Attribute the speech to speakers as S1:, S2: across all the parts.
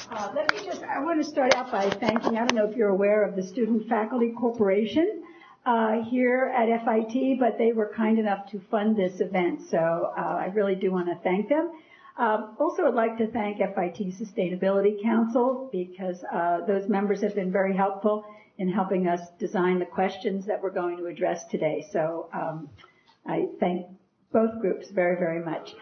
S1: I want to start out by thanking, I don't know if you're aware of the Student Faculty Corporation here at FIT, but they were kind enough to fund this event, so I really do want to thank them. Also, I'd like to thank FIT Sustainability Council because those members have been very helpful in helping us design the questions that we're going to address today. So I thank both groups very, very much.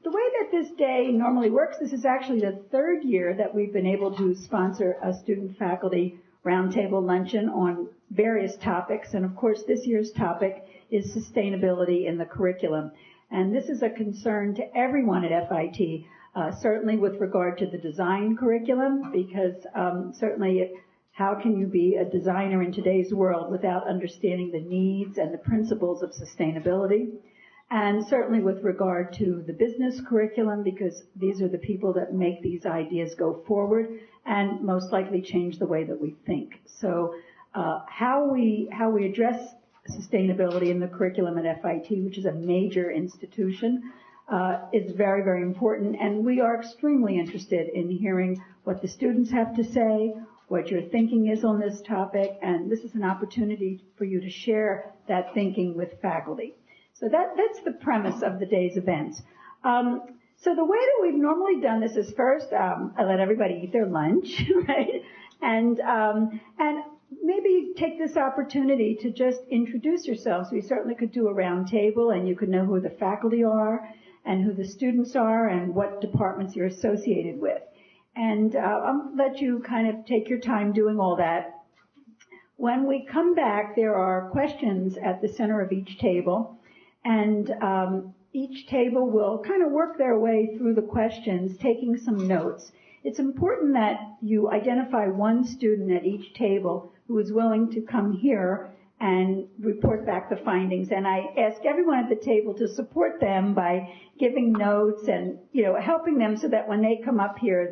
S1: The way that this day normally works, this is actually the third year that we've been able to sponsor a student-faculty roundtable luncheon on various topics. And of course, this year's topic is sustainability in the curriculum. And this is a concern to everyone at FIT, certainly with regard to the design curriculum, because certainly how can you be a designer in today's world without understanding the needs and the principles of sustainability? And certainly with regard to the business curriculum, because these are the people that make these ideas go forward and most likely change the way that we think. So how we address sustainability in the curriculum at FIT, which is a major institution, is very, very important. And we are extremely interested in hearing what the students have to say, what your thinking is on this topic, and this is an opportunity for you to share that thinking with faculty. So that's the premise of the day's events. So the way that we've normally done this is first, I let everybody eat their lunch, right? And maybe take this opportunity to just introduce yourselves. We certainly could do a round table and you could know who the faculty are and who the students are and what departments you're associated with. And I'll let you kind of take your time doing all that. When we come back, there are questions at the center of each table. And each table will kind of work their way through the questions, taking some notes. It's important that you identify one student at each table who is willing to come here and report back the findings. And I ask everyone at the table to support them by giving notes and, helping them so that when they come up here,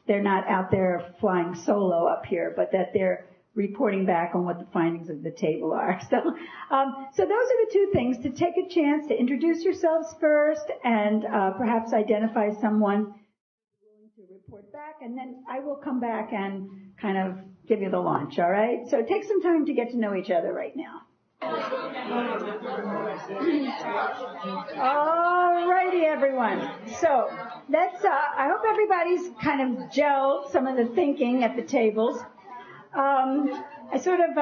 S1: they're not out there flying solo up here, but that they're reporting back on what the findings of the table are. So those are the two things, to take a chance to introduce yourselves first and perhaps identify someone willing to report back, and then I will come back and kind of give you the launch, all right? So take some time to get to know each other right now. All righty, everyone. So let's, I hope everybody's kind of gelled some of the thinking at the tables. I sort of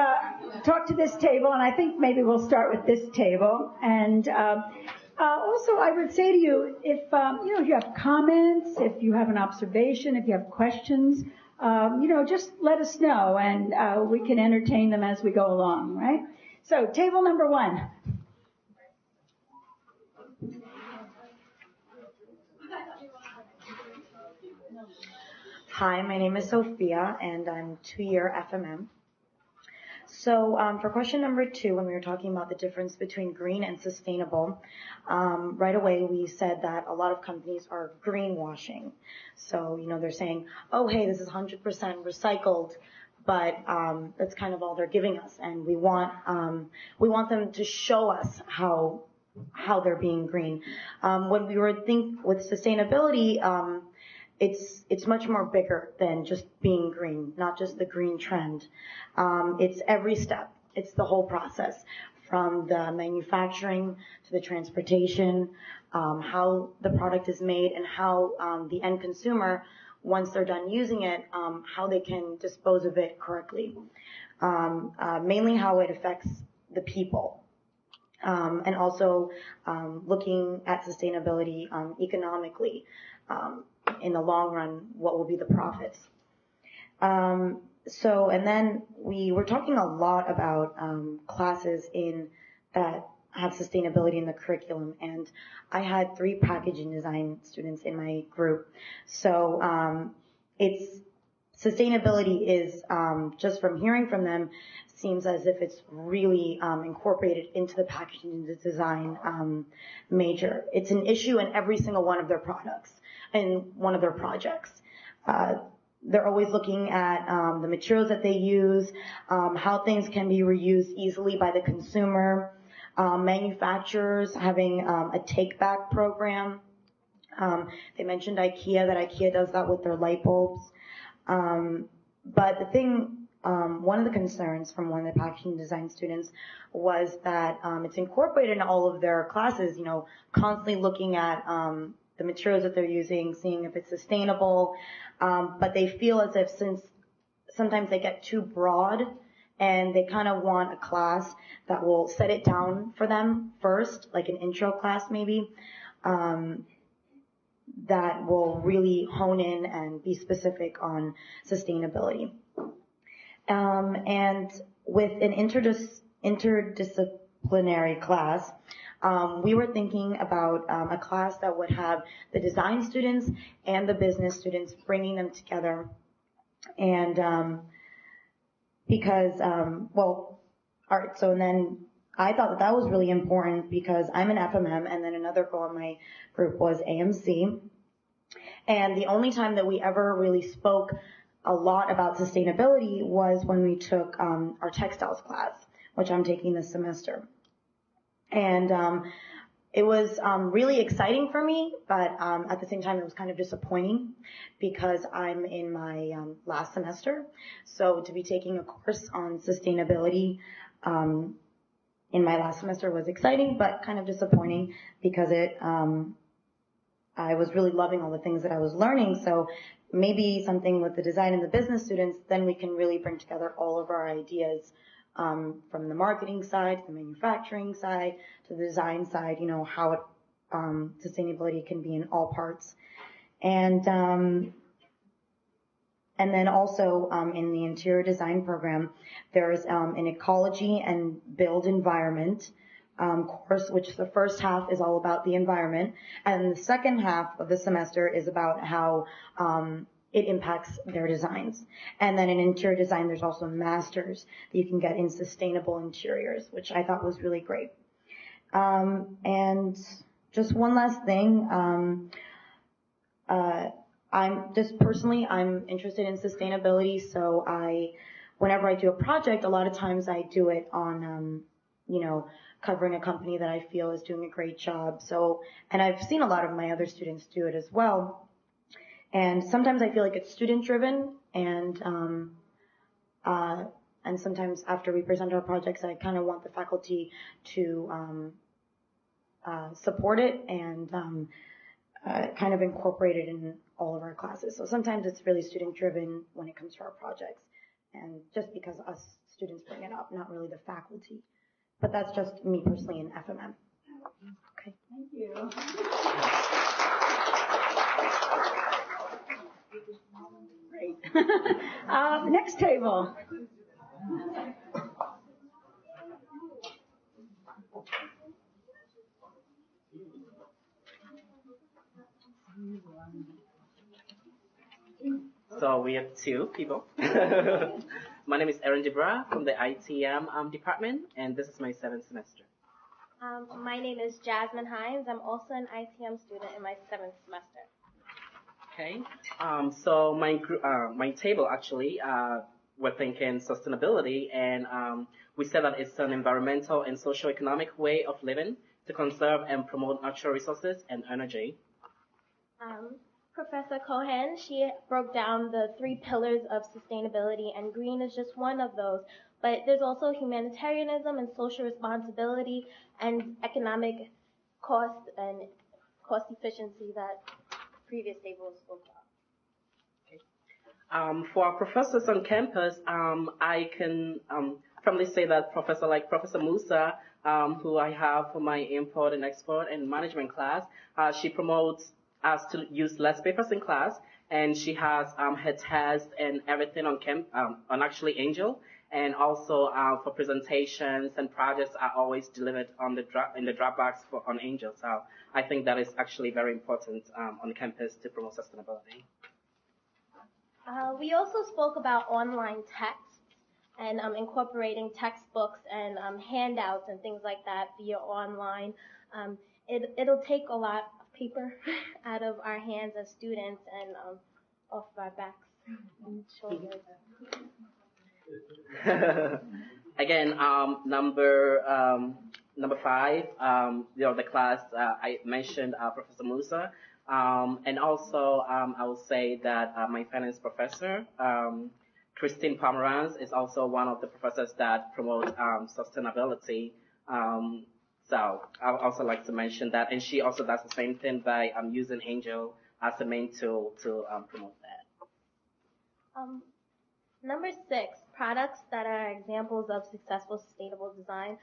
S1: talked to this table, and I think maybe we'll start with this table. And also, I would say to you, if if you have comments, if you have an observation, if you have questions, just let us know, and we can entertain them as we go along, right? So, table number 1.
S2: Hi, my name is Sophia, and I'm 2-year FMM. So for question number 2, when we were talking about the difference between green and sustainable, right away we said that a lot of companies are greenwashing. So, they're saying, oh, hey, this is 100% recycled, but that's kind of all they're giving us. And we want them to show us how they're being green. When we were with sustainability, it's much more bigger than just being green, not just the green trend. It's every step. It's the whole process, from the manufacturing to the transportation, how the product is made, and how the end consumer, once they're done using it, how they can dispose of it correctly. Mainly how it affects the people. And also looking at sustainability economically. In the long run, what will be the profits. And then we were talking a lot about classes that have sustainability in the curriculum, and I had 3 packaging design students in my group. So sustainability is, just from hearing from them, seems as if it's really incorporated into the packaging design major. It's an issue in every single one of their products and one of their projects. They're always looking at the materials that they use, how things can be reused easily by the consumer, manufacturers having a take-back program, They mentioned IKEA, that IKEA does that with their light bulbs. But the thing, one of the concerns from one of the packaging design students was that it's incorporated in all of their classes, constantly looking at the materials that they're using, seeing if it's sustainable. But they feel as if since sometimes they get too broad and they kind of want a class that will set it down for them first, like an intro class maybe, that will really hone in and be specific on sustainability. And with an interdisciplinary class, we were thinking about a class that would have the design students and the business students, bringing them together. And because, all right, so and then I thought that was really important because I'm an FMM, and then another girl in my group was AMC. And the only time that we ever really spoke a lot about sustainability was when we took our textiles class, which I'm taking this semester. And it was really exciting for me, but at the same time it was kind of disappointing because I'm in my last semester. So to be taking a course on sustainability in my last semester was exciting, but kind of disappointing because I was really loving all the things that I was learning. So maybe something with the design and the business students, then we can really bring together all of our ideas from the marketing side, the manufacturing side, to the design side, how sustainability can be in all parts. And then also in the interior design program, there's an ecology and build environment course, which the first half is all about the environment, and the second half of the semester is about how it impacts their designs. And then in interior design, there's also masters that you can get in sustainable interiors, which I thought was really great. And just one last thing, I'm interested in sustainability, so whenever I do a project, a lot of times I do it on, covering a company that I feel is doing a great job. So, and I've seen a lot of my other students do it as well. And sometimes I feel like it's student driven, and sometimes after we present our projects, I kind of want the faculty to support it and kind of incorporate it in all of our classes. So sometimes it's really student driven when it comes to our projects, and just because us students bring it up, not really the faculty. But that's just me personally in FMM. Okay.
S1: Thank you. Great. Next table.
S3: So we have two people. My name is Erin Debra from the ITM department, and this is my 7th semester.
S4: My name is Jasmine Hines. I'm also an ITM student in my 7th semester.
S3: Okay. So my table actually, we're thinking sustainability, and we said that it's an environmental and socio-economic way of living to conserve and promote natural resources and energy.
S4: Professor Cohen, she broke down the 3 pillars of sustainability, and green is just one of those. But there's also humanitarianism and social responsibility and economic cost and cost efficiency that previous tables spoke about.
S3: For our professors on campus, I can firmly say that Professor Musa, who I have for my import and export and management class, she promotes us to use less papers in class, and she has her test and everything on actually Angel, and also for presentations and projects are always delivered in the Dropbox on Angel. So I think that is actually very important on campus to promote sustainability.
S4: We also spoke about online texts and incorporating textbooks and handouts and things like that via online. It'll take a lot of paper out of our hands as students and off our backs and shoulders.
S3: Again, number 5, the class I mentioned, Professor Musa. And also, I would say that my finance professor, Christine Pomeranz, is also one of the professors that promote sustainability. So I would also like to mention that, and she also does the same thing by using Angel as the main tool to promote that.
S4: Number 6, products that are examples of successful sustainable design.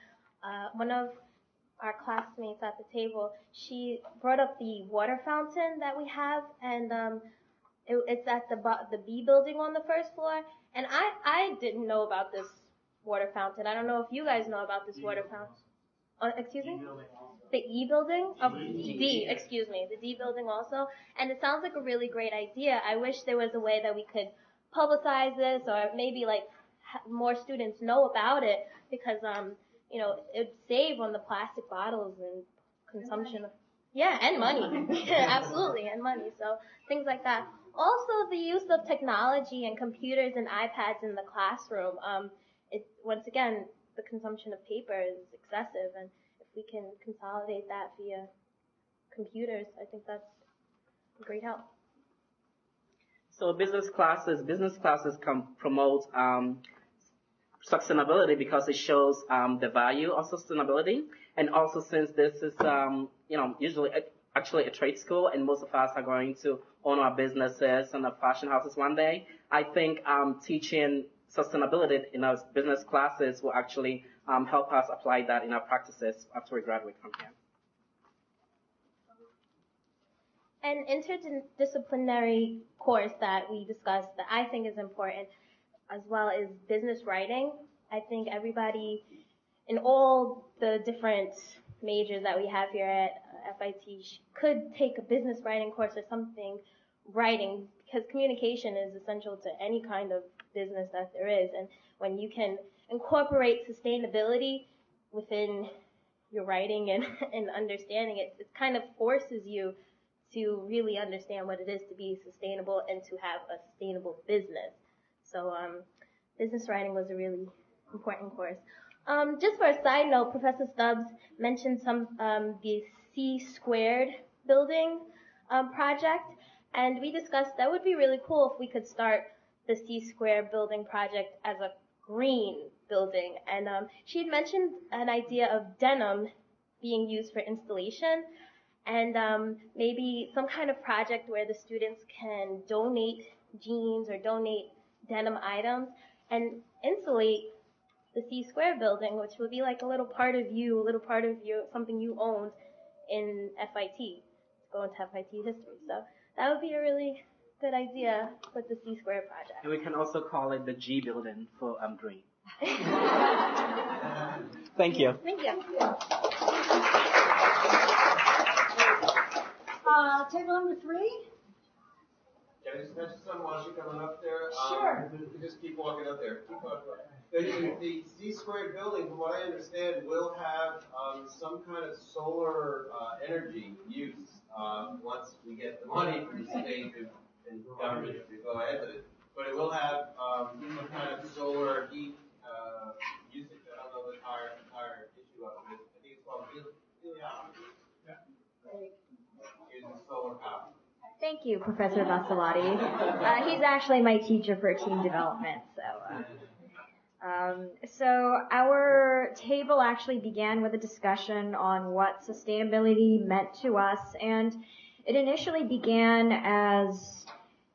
S4: One of our classmates at the table, she brought up the water fountain that we have, and it's at the B building on the first floor. And I didn't know about this water fountain. I don't know if you guys know about this water fountain. Excuse me? The E building? D, excuse me. The D building also. And it sounds like a really great idea. I wish there was a way that we could publicize this, or maybe like more students know about it, because it'd save on the plastic bottles and consumption of, yeah, and money. Absolutely, and money. So things like that. Also, the use of technology and computers and iPads in the classroom. Once again, the consumption of paper is excessive, and if we can consolidate that via computers, I think that's a great help.
S3: So business classes can promote sustainability because it shows the value of sustainability, and also since this is usually actually a trade school, and most of us are going to own our businesses and our fashion houses one day, I think teaching sustainability in our business classes will actually help us apply that in our practices after we graduate from here.
S4: An interdisciplinary course that we discussed that I think is important as well is business writing. I think everybody in all the different majors that we have here at FIT could take a business writing course or something writing, because communication is essential to any kind of business that there is. And when you can incorporate sustainability within your writing and understanding it, it kind of forces you to really understand what it is to be sustainable and to have a sustainable business. So business writing was a really important course. Just for a side note, Professor Stubbs mentioned the C² building project, and we discussed that would be really cool if we could start the C² building project as a green building. And she had mentioned an idea of denim being used for installation, and maybe some kind of project where the students can donate jeans or donate denim items and insulate the C² building, which would be like a little part of you, something you owned in FIT, go into FIT history. So that would be a really good idea with the C² project.
S3: And we can also call it the G building for green. Thank you.
S4: Thank you.
S1: Table number 3.
S5: Can I just mention something while she's coming up there?
S1: Sure.
S5: Just keep walking up there. Keep walking up. The C² building, from what I understand, will have some kind of solar energy use once we get the money from the state and government to go ahead with it. But it will have some kind of solar heat usage. I don't know the entire issue of it. I think it's called heliology. Uses solar power.
S6: Thank you, Professor Vasilati. He's actually my teacher for team development. So our table actually began with a discussion on what sustainability meant to us, and it initially began as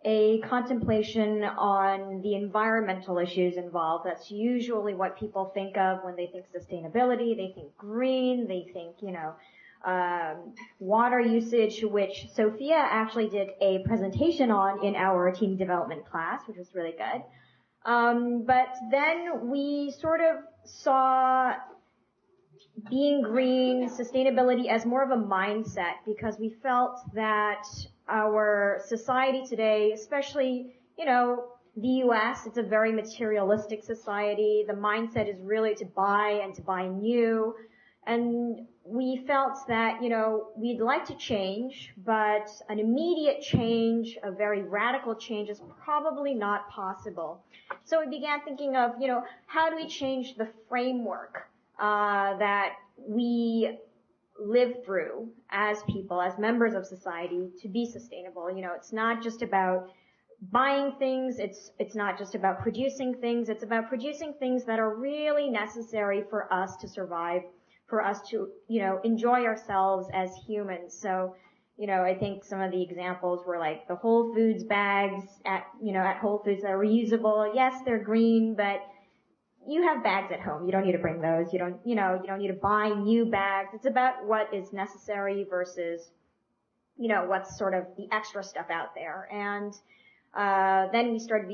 S6: a contemplation on the environmental issues involved. That's usually what people think of when they think sustainability. They think green, they think, water usage, which Sophia actually did a presentation on in our team development class, which was really good. But then we sort of saw being green, sustainability as more of a mindset, because we felt that our society today, especially, the U.S., it's a very materialistic society. The mindset is really to buy and to buy new. And we felt that, we'd like to change, but an immediate change, a very radical change is probably not possible. So we began thinking of, how do we change the framework that we live through as people, as members of society to be sustainable. You know, it's not just about buying things, it's not just about producing things, it's about producing things that are really necessary for us to survive, for us to, you know, enjoy ourselves as humans. So, you know, I think some of the examples were like the Whole Foods bags at Whole Foods that are reusable. Yes, they're green, but you have bags at home. You don't need to bring those. You don't need to buy new bags. It's about what is necessary versus, you know, what's sort of the extra stuff out there. And then we started,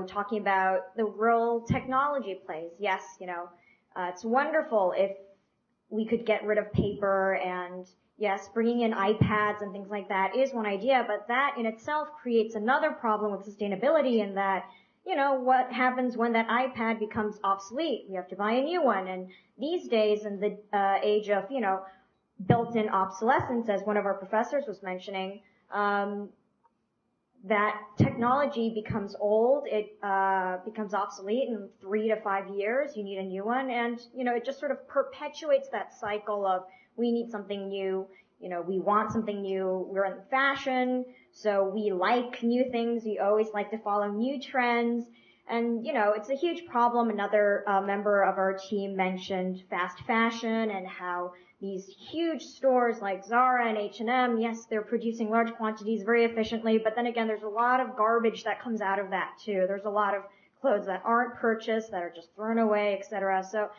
S6: talking about the role technology plays. Yes, it's wonderful if we could get rid of paper, and yes, bringing in iPads and things like that is one idea, but that in itself creates another problem with sustainability in that, what happens when that iPad becomes obsolete? We have to buy a new one. And these days, in the age of, built-in obsolescence, as one of our professors was mentioning, that technology becomes old, it becomes obsolete in 3 to 5 years, you need a new one, and, it just sort of perpetuates that cycle of we need something new, we want something new, we're in fashion, so we like new things, we always like to follow new trends, and, it's a huge problem. Another member of our team mentioned fast fashion and how these huge stores like Zara and H&M, yes, they're producing large quantities very efficiently, but then again, there's a lot of garbage that comes out of that too. There's a lot of clothes that aren't purchased, that are just thrown away, etc. So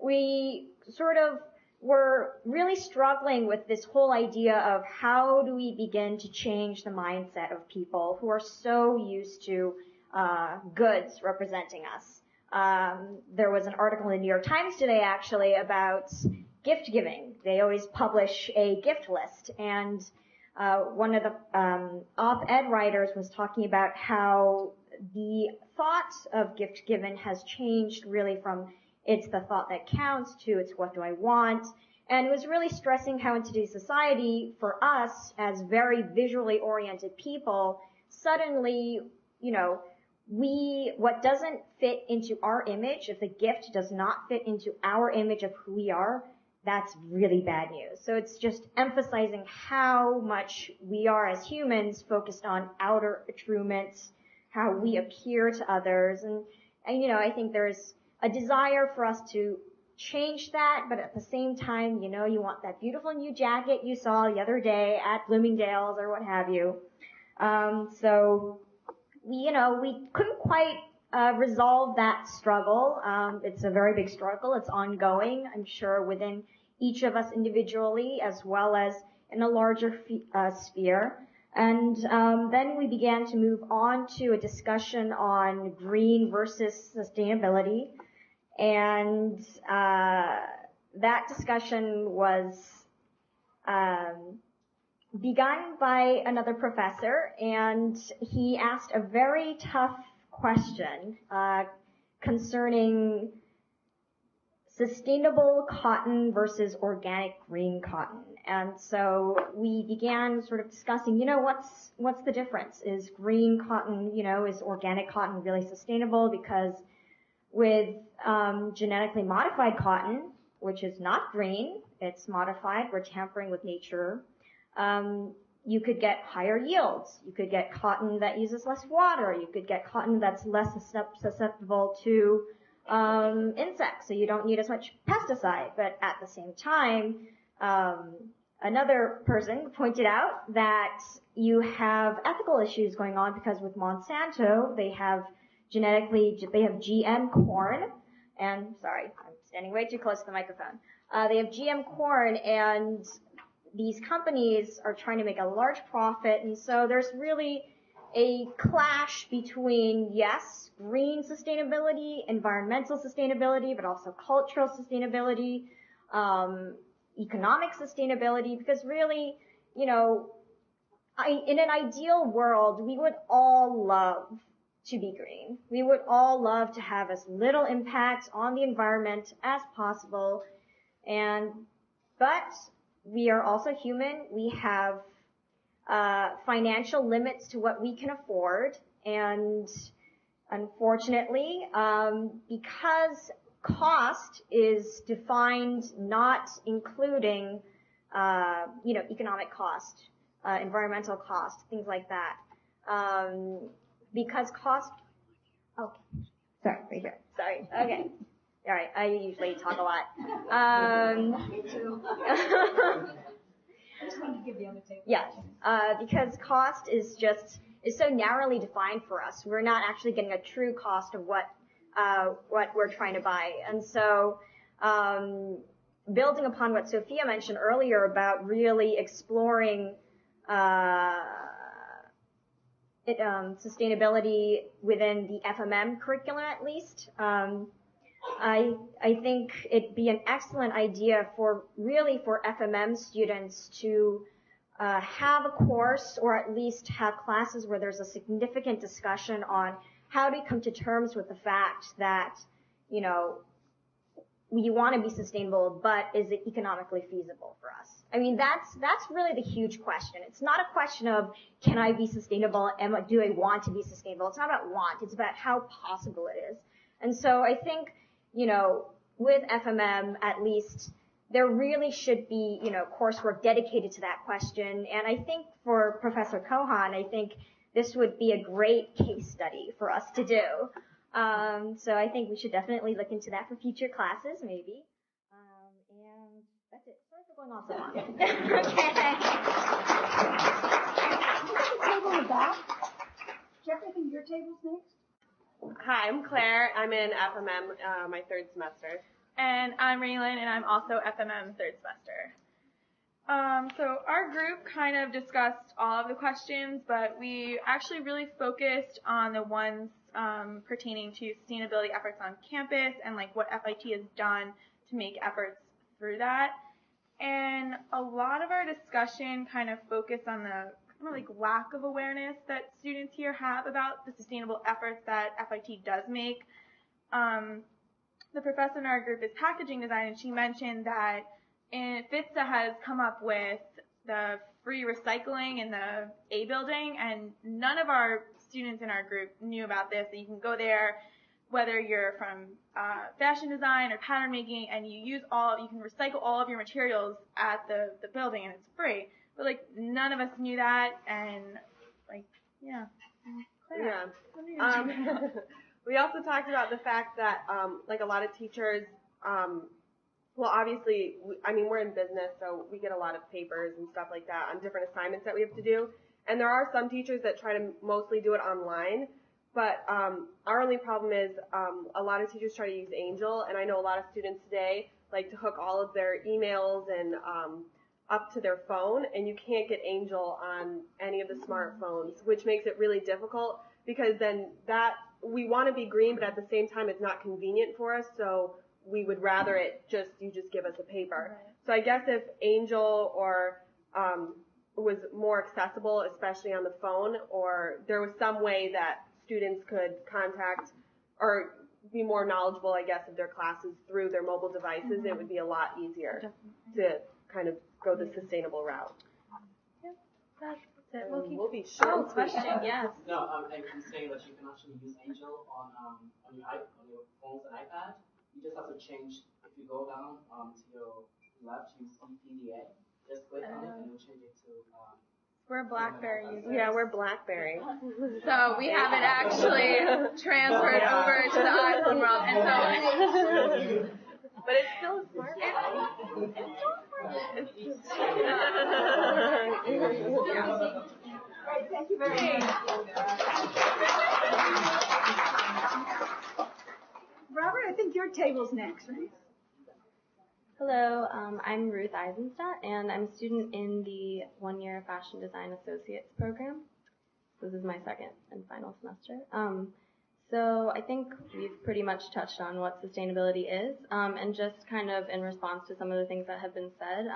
S6: we sort of were really struggling with this whole idea of how do we begin to change the mindset of people who are so used to goods representing us. There was an article in the New York Times today actually about gift giving. They always publish a gift list, and one of the op-ed writers was talking about how the thought of gift giving has changed really from it's the thought that counts to it's what do I want, and it was really stressing how in today's society, for us as very visually oriented people, suddenly, what doesn't fit into our image, if the gift does not fit into our image of who we are, that's really bad news. So it's just emphasizing how much we are as humans focused on outer attunements, how we appear to others. And I think there's a desire for us to change that, but at the same time, you want that beautiful new jacket you saw the other day at Bloomingdale's or what have you. So we couldn't quite resolve that struggle. It's a very big struggle. It's ongoing, I'm sure, within each of us individually as well as in a larger sphere. And then we began to move on to a discussion on green versus sustainability. And that discussion was begun by another professor, and he asked a very tough question concerning sustainable cotton versus organic green cotton. And so we began sort of discussing, what's the difference? Is green cotton, is organic cotton really sustainable? Because with genetically modified cotton, which is not green, it's modified, we're tampering with nature, you could get higher yields. You could get cotton that uses less water. You could get cotton that's less susceptible to insects, so you don't need as much pesticide. But at the same time, another person pointed out that you have ethical issues going on because with Monsanto, they have GM corn, and sorry, I'm standing way too close to the microphone. They have GM corn, and these companies are trying to make a large profit, and so there's really a clash between, yes, green sustainability, environmental sustainability, but also cultural sustainability, economic sustainability, because really, in an ideal world, we would all love to be green. We would all love to have as little impact on the environment as possible, but we are also human. We have financial limits to what we can afford, and unfortunately, because cost is defined not including economic cost, environmental cost, things like that. Because cost, sorry, right here. Sorry, okay. All right, I usually talk a lot. Me too. I just wanted to give the other table. Yes, because cost is so narrowly defined for us. We're not actually getting a true cost of what we're trying to buy. And so, building upon what Sophia mentioned earlier about really exploring sustainability within the FMM curriculum at least, I think it'd be an excellent idea for FMM students to have a course or at least have classes where there's a significant discussion on how to come to terms with the fact that, we want to be sustainable, but is it economically feasible for us? I mean, that's really the huge question. It's not a question of, can I be sustainable? Do I want to be sustainable? It's not about want. It's about how possible it is. And so I think, with FMM, at least, there really should be, coursework dedicated to that question. And I think for Professor Kohan, I think this would be a great case study for us to do. So I think we should definitely look into that for future classes, maybe. And that's it. Sorry for going on so long. Okay.
S1: The table in the back. Jeffrey, I think your table's next.
S7: Hi, I'm Claire. I'm in FMM, my third semester.
S8: And I'm Raylan, and I'm also FMM third semester. So our group kind of discussed all of the questions, but we actually really focused on the ones pertaining to sustainability efforts on campus and like what FIT has done to make efforts through that. And a lot of our discussion kind of focused on the lack of awareness that students here have about the sustainable efforts that FIT does make. The professor in our group is packaging design, and she mentioned that FITSA has come up with the free recycling in the A building, and none of our students in our group knew about this. That you can go there, whether you're from fashion design or pattern making, and you can recycle all of your materials at the building, and it's free. But none of us knew that, and yeah.
S7: Yeah. We also talked about the fact that a lot of teachers, well, obviously, we're in business, so we get a lot of papers and stuff like that on different assignments that we have to do. And there are some teachers that try to mostly do it online. But our only problem is a lot of teachers try to use Angel, and I know a lot of students today like to hook all of their emails and up to their phone, and you can't get Angel on any of the smartphones, which makes it really difficult because then we want to be green, but at the same time it's not convenient for us, so we would rather you just give us a paper. Right. So I guess if Angel or was more accessible, especially on the phone, or there was some way that students could contact or be more knowledgeable, I guess, of their classes through their mobile devices, it would be a lot easier to kind of go the sustainable route.
S8: Yeah, that's it.
S7: We'll be sure.
S8: Question, yes.
S9: No, I'm saying that you can actually use Angel on your phones and iPad. You just have to change, if you go down to your left, you see PDA. Just click on it and it'll change it to.
S8: We're BlackBerry users.
S7: Yeah, we're BlackBerry.
S8: So we haven't actually transferred over to the iPhone world, and so.
S7: But it's still a smartphone.
S1: Great, thank you very much. Robert, I think your table's next, right?
S10: Hello, I'm Ruth Eisenstadt, and I'm a student in the one-year Fashion Design Associates program. This is my second and final semester. So I think we've pretty much touched on what sustainability is, and just kind of in response to some of the things that have been said,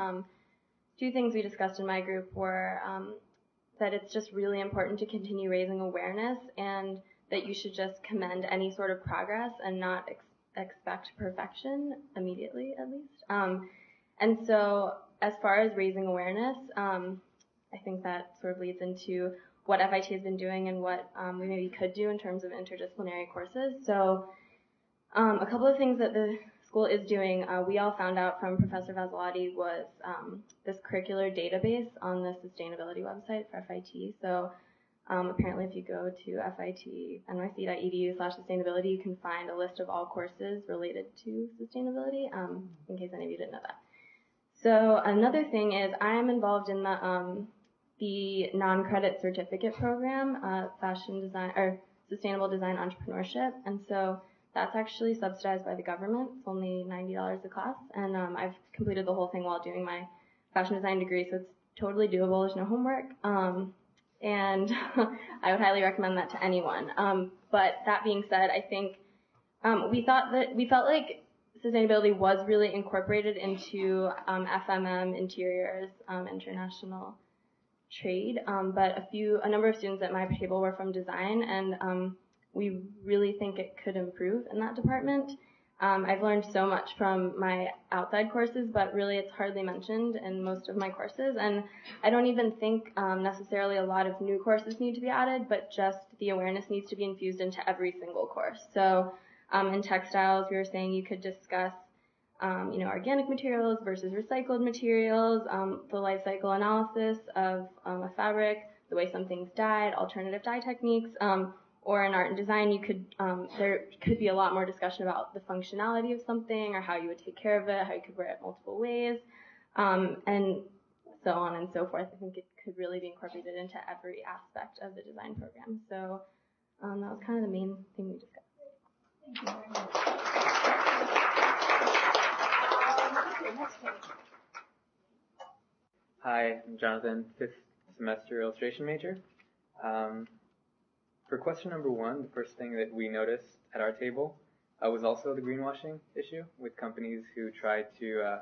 S10: two things we discussed in my group were that it's just really important to continue raising awareness, and that you should just commend any sort of progress and not expect perfection immediately, at least. And so as far as raising awareness, I think that sort of leads into what FIT has been doing and what we maybe could do in terms of interdisciplinary courses. So a couple of things that the school is doing, we all found out from Professor Vasalotti, was this curricular database on the sustainability website for FIT. So apparently if you go to fit.nyc.edu/sustainability, you can find a list of all courses related to sustainability, in case any of you didn't know that. So another thing is I'm involved in the non-credit certificate program, fashion design or sustainable design entrepreneurship, and so that's actually subsidized by the government. It's only $90 a class, and I've completed the whole thing while doing my fashion design degree, so it's totally doable. There's no homework, and I would highly recommend that to anyone. But that being said, I think we felt like sustainability was really incorporated into FMM, interiors, international trade, but a number of students at my table were from design, and we really think it could improve in that department. I've learned so much from my outside courses, but really it's hardly mentioned in most of my courses, and I don't even think necessarily a lot of new courses need to be added, but just the awareness needs to be infused into every single course. So in textiles, we were saying you could discuss organic materials versus recycled materials, the life cycle analysis of a fabric, the way something's dyed, alternative dye techniques, or in art and design, there could be a lot more discussion about the functionality of something or how you would take care of it, how you could wear it multiple ways, and so on and so forth. I think it could really be incorporated into every aspect of the design program. So that was kind of the main thing we discussed. Thank you very much.
S11: Hi, I'm Jonathan, 5th semester illustration major. For question number 1, the first thing that we noticed at our table was also the greenwashing issue with companies who try to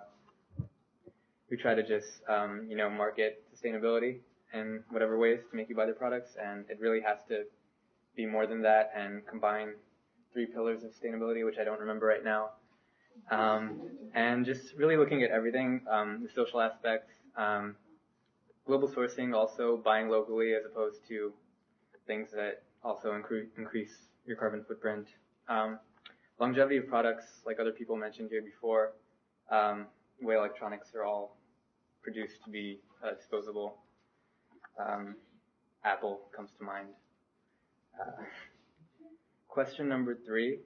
S11: just market sustainability in whatever ways to make you buy their products, and it really has to be more than that and combine 3 pillars of sustainability, which I don't remember right now. And just really looking at everything, the social aspects, global sourcing, also buying locally as opposed to things that also increase your carbon footprint. Longevity of products, like other people mentioned here before, the way electronics are all produced to be disposable. Apple comes to mind. Question number 3,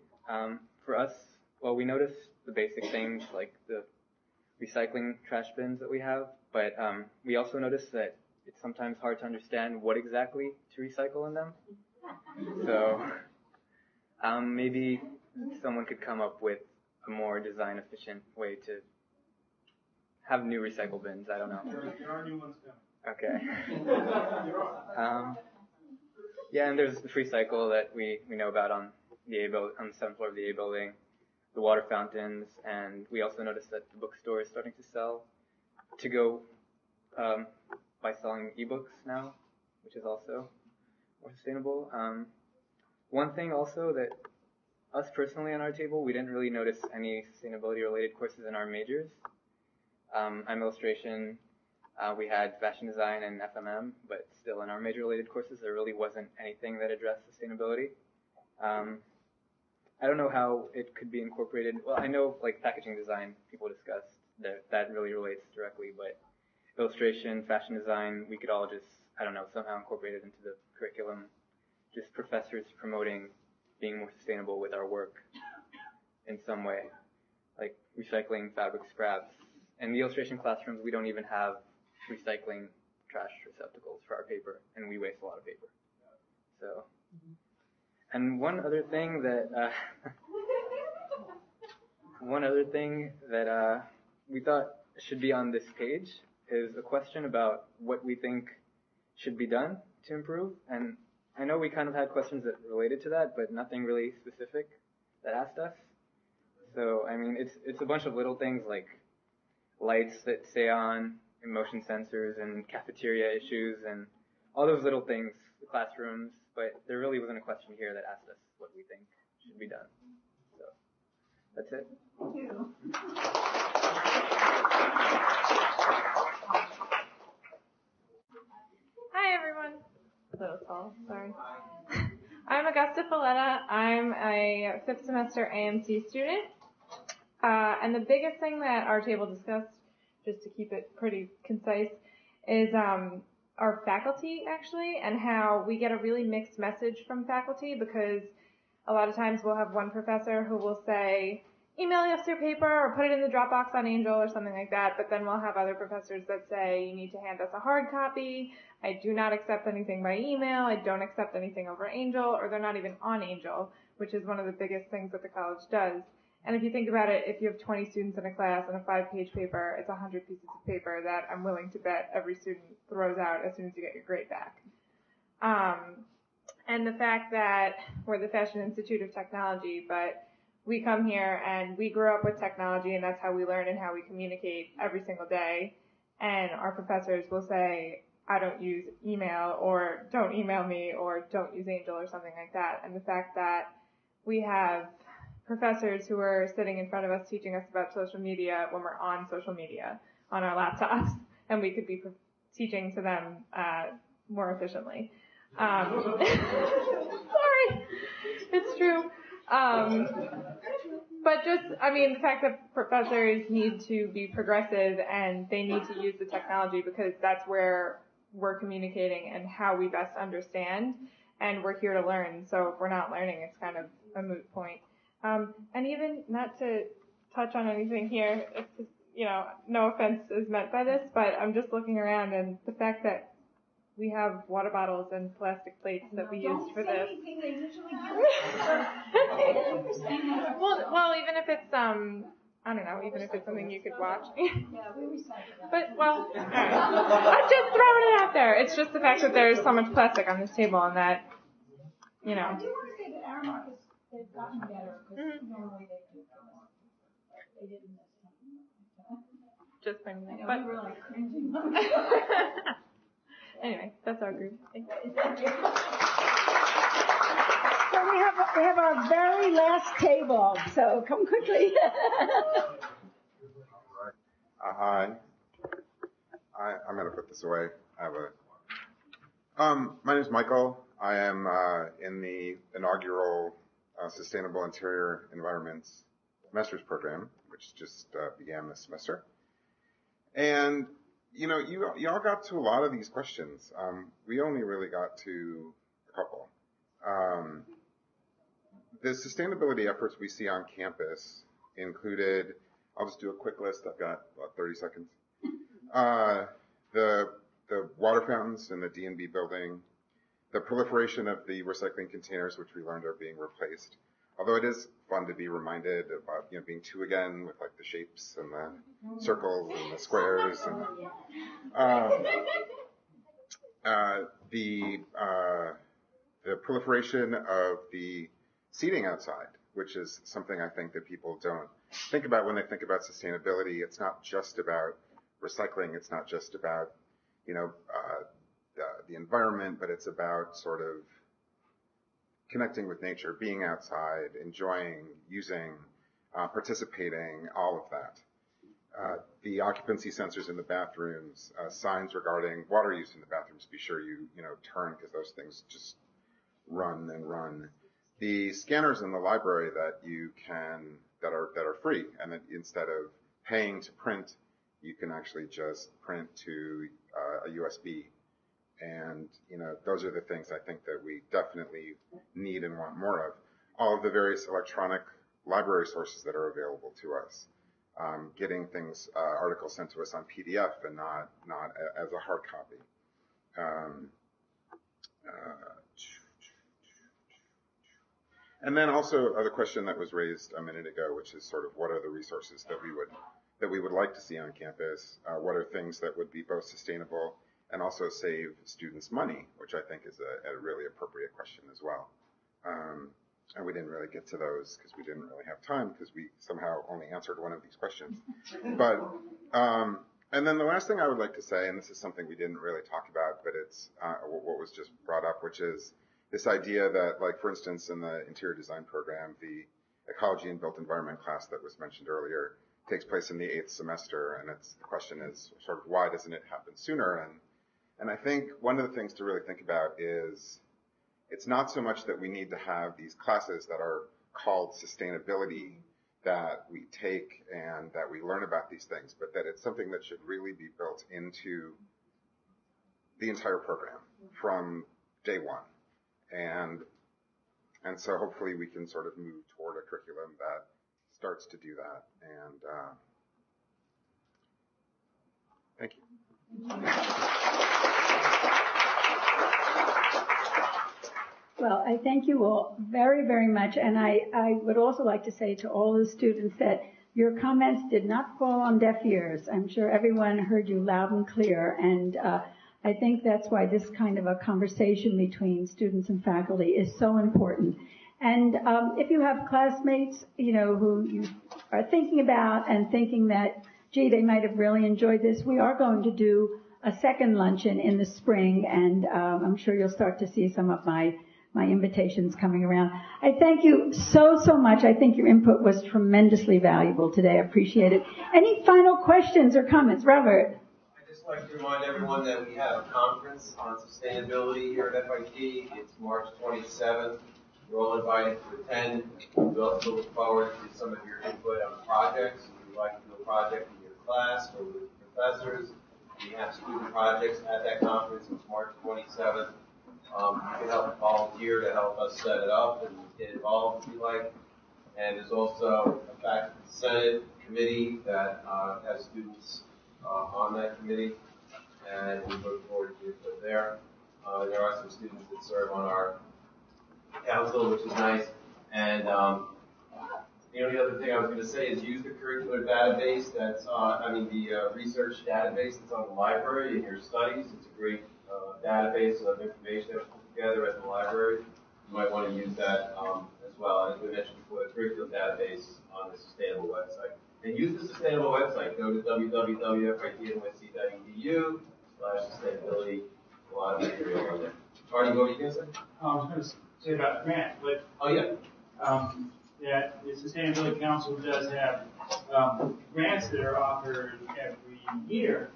S11: for us, well, we noticed the basic things like the recycling trash bins that we have, but we also noticed that it's sometimes hard to understand what exactly to recycle in them. So maybe someone could come up with a more design efficient way to have new recycle bins. I don't know.
S12: There are new ones coming.
S11: Okay. Yeah, and there's the free cycle that we know about on the 7th floor of the A building, the water fountains, and we also noticed that the bookstore is starting to go by selling ebooks now, which is also more sustainable. One thing also that us personally on our table, we didn't really notice any sustainability related courses in our majors. I'm illustration, we had fashion design and FMM, but still in our major related courses there really wasn't anything that addressed sustainability. I don't know how it could be incorporated. Well, I know like packaging design people discussed that really relates directly, but illustration, fashion design, we could all just, I don't know, somehow incorporate it into the curriculum. Just professors promoting being more sustainable with our work in some way, like recycling fabric scraps. In the illustration classrooms, we don't even have recycling trash receptacles for our paper, and we waste a lot of paper. So, and one other thing that we thought should be on this page is a question about what we think should be done to improve. And I know we kind of had questions that related to that, but nothing really specific that asked us. So, I mean, it's a bunch of little things like lights that stay on, motion sensors, and cafeteria issues, and all those little things, the classrooms, but there really wasn't a question here that asked us what we think should be done. So, that's it.
S1: Thank you.
S8: Hi, everyone. A little tall, sorry. I'm Augusta Folletta. I'm a 5th semester AMC student. And the biggest thing that our table discussed, just to keep it pretty concise, is our faculty, actually, and how we get a really mixed message from faculty, because a lot of times we'll have one professor who will say, email us your paper or put it in the Dropbox on Angel or something like that, but then we'll have other professors that say, you need to hand us a hard copy, I do not accept anything by email, I don't accept anything over Angel, or they're not even on Angel, which is one of the biggest things that the college does. And if you think about it, if you have 20 students in a class and a 5-page paper, it's 100 pieces of paper that I'm willing to bet every student throws out as soon as you get your grade back. And the fact that we're the Fashion Institute of Technology, but we come here and we grew up with technology, and that's how we learn and how we communicate every single day. And our professors will say, I don't use email, or don't email me, or don't use Angel, or something like that. And the fact that we have professors who are sitting in front of us teaching us about social media when we're on social media on our laptops, and we could be teaching to them more efficiently. Sorry, it's true. But just, the fact that professors need to be progressive and they need to use the technology, because that's where we're communicating and how we best understand, and we're here to learn. So if we're not learning, it's kind of a moot point. And even not to touch on anything here, it's just, no offense is meant by this, but I'm just looking around, and the fact that we have water bottles and plastic plates that we use for this. Well, even if it's I don't know, even if it's something you could watch. But well, all right. I'm just throwing it out there. It's just the fact that there's so much plastic on this table, and that,
S1: I do want to say that our markets, they've gotten better, because normally they didn't this time.
S8: Just bringing that.
S1: But we were like cringing.
S8: Anyway, that's our group. Thank you.
S1: So we have our very last table. So come quickly.
S13: Hi. I'm going to put this away. I have a. My name is Michael. I am in the inaugural Sustainable Interior Environments Master's Program, which just began this semester. And you all got to a lot of these questions. We only really got to a couple. The sustainability efforts we see on campus included, I'll just do a quick list, I've got about 30 seconds. The water fountains in the D&B building, the proliferation of the recycling containers, which we learned are being replaced. Although it is fun to be reminded about, being two again with like the shapes and the circles and the squares. And, the proliferation of the seating outside, which is something I think that people don't think about when they think about sustainability. It's not just about recycling. It's not just about, the environment, but it's about sort of connecting with nature, being outside, enjoying, using, participating, all of that. The occupancy sensors in the bathrooms, signs regarding water use in the bathrooms, be sure you turn, because those things just run and run. The scanners in the library that are free, and that instead of paying to print, you can actually just print to a USB. And, those are the things I think that we definitely need and want more of. All of the various electronic library sources that are available to us. Getting things, articles sent to us on PDF and not as a hard copy. And then also the question that was raised a minute ago, which is sort of what are the resources that we would like to see on campus? What are things that would be both sustainable and also save students money, which I think is a really appropriate question as well. And we didn't really get to those because we didn't really have time, because we somehow only answered one of these questions. But, and then the last thing I would like to say, and this is something we didn't really talk about, but it's what was just brought up, which is this idea that, like, for instance, in the interior design program, the ecology and built environment class that was mentioned earlier takes place in the 8th semester, and the question is sort of why doesn't it happen sooner? And I think one of the things to really think about is it's not so much that we need to have these classes that are called sustainability that we take and that we learn about these things, but that it's something that should really be built into the entire program from day one. And so hopefully we can sort of move toward a curriculum that starts to do that. And thank you.
S1: Well, I thank you all very, very much. And I would also like to say to all the students that your comments did not fall on deaf ears. I'm sure everyone heard you loud and clear. And I think that's why this kind of a conversation between students and faculty is so important. And if you have classmates, who you are thinking about and thinking that, gee, they might have really enjoyed this, we are going to do a second luncheon in the spring, and I'm sure you'll start to see some of my invitations coming around. I thank you so much. I think your input was tremendously valuable today. I appreciate it. Any final questions or comments? Robert?
S5: I'd just like to remind everyone that we have a conference on sustainability here at FIT. It's March 27th. You're all invited to attend. We also look forward to some of your input on projects. If you'd like to do a project in your class or with professors, we have student projects at that conference. It's March 27th. You can help volunteer to help us set it up and get involved if you like. And there's also a faculty senate committee that has students on that committee, and we look forward to your input there. There are some students that serve on our council, which is nice. And the only other thing I was going to say is use the curricular database that's the research database that's on the library in your studies. It's a great database of information that was put together at the library. You might want to use that as well. And as we mentioned before, the curriculum database on the Sustainable website. And use the Sustainable website. Go to www.fitnysc.edu/sustainability. A lot of material on there. Marty, what were you going to say?
S12: I was going to say about grants, but that the Sustainability Council does have grants that are offered every year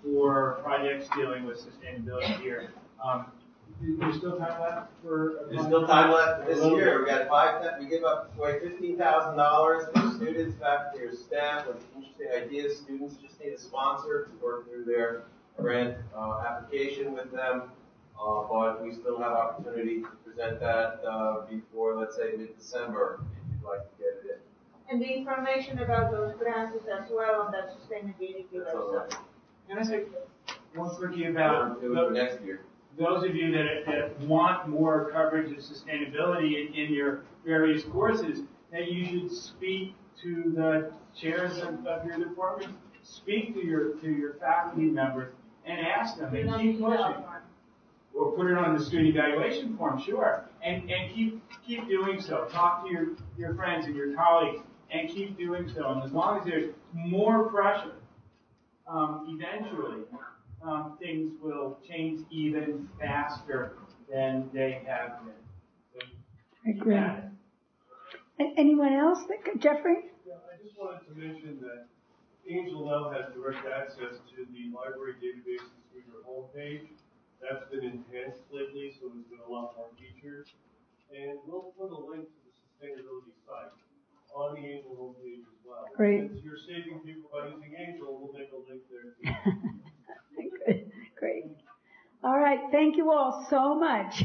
S12: for projects dealing with sustainability here. There's still time left for.
S5: There's still time left this year. We got we give up $15,000 to students, faculty, or staff with interesting ideas. Students just need a sponsor to work through their grant application with them. But we still have opportunity to present that before, let's say, mid-December, if you'd like to get it in.
S14: And the information about those grants is as well on that sustainability website.
S12: Can I say one quickie about
S5: next year?
S12: Those of you that want more coverage of sustainability in your various courses, that you should speak to the chairs of your department, speak to your faculty members, and ask them, and keep pushing. Or put it on the student evaluation form, sure, and keep doing so. Talk to your friends and your colleagues, and keep doing so. And as long as there's more pressure, eventually things will change even faster than they have been. So,
S1: I agree. Anyone else? Jeffrey?
S15: Yeah, I just wanted to mention that Angel now has direct access to the library databases through your homepage. That's been enhanced lately, so there's been a lot more features. And we'll put a link to the sustainability site on the Angel homepage as well.
S1: Great.
S15: Since you're saving people by using Angel, we'll make a link there too.
S1: Great. All right. Thank you all so much.